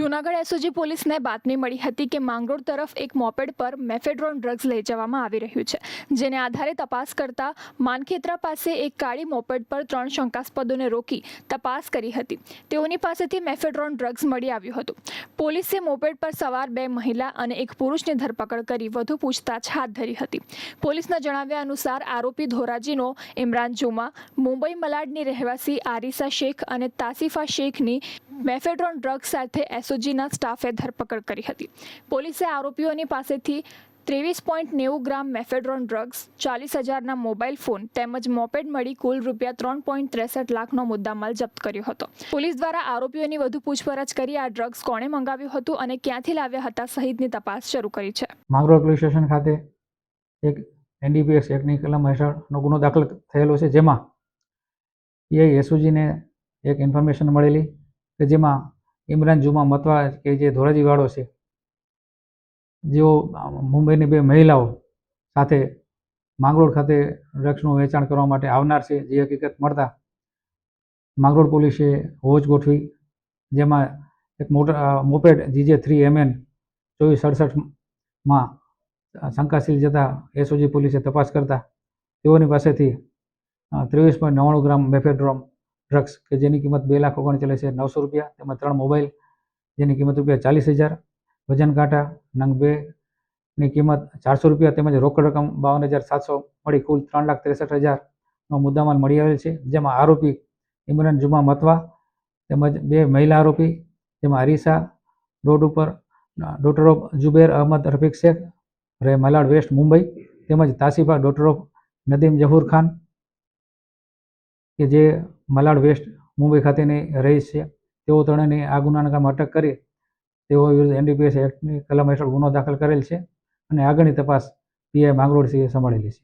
Junagadh SOG પોલીસને બાતમી મળી હતી કે માંગરોળ તરફ એક મોપેડ પર મેફેડ્રોન ડ્રગ્સ લઈ જવામાં આવી રહ્યું છે, જેને આધારે તપાસ કરતા માનખેત્રા પાસે એક કાળી મોપેડ પર 3 શંકાસ્પદોને રોકી તપાસ કરી હતી. તેઓની પાસેથી મેફેડ્રોન ડ્રગ્સ મળી આવ્યું હતું. પોલીસે મોપેડ પર સવાર 2 મહિલા અને એક પુરુષની ધરપકડ કરી વધુ પૂછતાછ હાથ ધરી હતી. પોલીસના જણાવ્યા અનુસાર આરોપી ધોરાજીનો ઇમરાન જુમા, મુંબઈ મલાડની રહેવાસી આરિસા શેખ અને તાસીફા શેખની મેફેડ્રોન ડ્રગ્સ સાથે એસઓજીના સ્ટાફે ધરપકડ કરી હતી. પોલીસે આરોપીઓની પાસેથી 23.90 ગ્રામ મેફેડ્રોન ડ્રગ્સ, 40,000ના મોબાઈલ ફોન તેમજ મોપેડ મળી કુલ રૂપિયા 3.63 લાખનો મુદ્દામાલ જપ્ત કર્યો હતો. પોલીસ દ્વારા આરોપીઓની વધુ પૂછપરછ કરી આ ડ્રગ્સ કોણે મંગાવ્યું હતું અને ક્યાંથી લાવ્યા હતા સહિતની તપાસ શરૂ કરી છે. માંગરોળ પોલીસ સ્ટેશન ખાતે એક NDPS એક્ટની કલમ હેઠળનો ગુનો દાખલ થયેલો છે, જેમાં એસઓજીને એક ઇન્ફોર્મેશન મળેલી કે જેમાં ઇમરાન જુમા મતવા કે જે ધોરાજીવાળો છે, જેઓ મુંબઈની 2 મહિલાઓ સાથે માંગરોળ ખાતે ડ્રગ્સનું વેચાણ કરવા માટે આવનાર છે, જે હકીકત મળતા માંગરોળ પોલીસે વોચ ગોઠવી, જેમાં એક મોપેડ GJ3MN 2467માં શંકાશીલ જતા એસઓજી પોલીસે તપાસ કરતા તેઓની પાસેથી 23.99 ગ્રામ મેફેડ્રોન ડ્રગ્સ કે જેની કિંમત 2,39,900 રૂપિયા તેમજ 3 મોબાઈલ જેની કિંમત રૂપિયા 40,000, વજન કાંટા નંગ 2ની કિંમત 400 રૂપિયા તેમજ રોકડ રકમ 52,700 મળી કુલ 3,63,000નો મુદ્દામાલ મળી આવેલ છે. જેમાં આરોપી ઇમરાન જુમા મતવા તેમજ 2 મહિલા આરોપી, જેમાં અરીસા રોડ ઉપર ડોટર ઓફ જુબેર અહમદ રફીક શેખ રહે મલાડ વેસ્ટ મુંબઈ તેમજ તાસીફા ડોટર ઓફ નદીમ જહૂર ખાન કે જે મલાડ વેસ્ટ મુંબઈ ખાતેની રહીશ છે. તેઓ ત્રણેયની આ ગુનાના કામ અટક કરી તેઓ વિરુદ્ધ NDPS એક્ટની કલમ હેઠળ ગુનો દાખલ કરેલ છે અને આગળની તપાસ PI માંગરોળ સિંહે સંભાળેલી છે.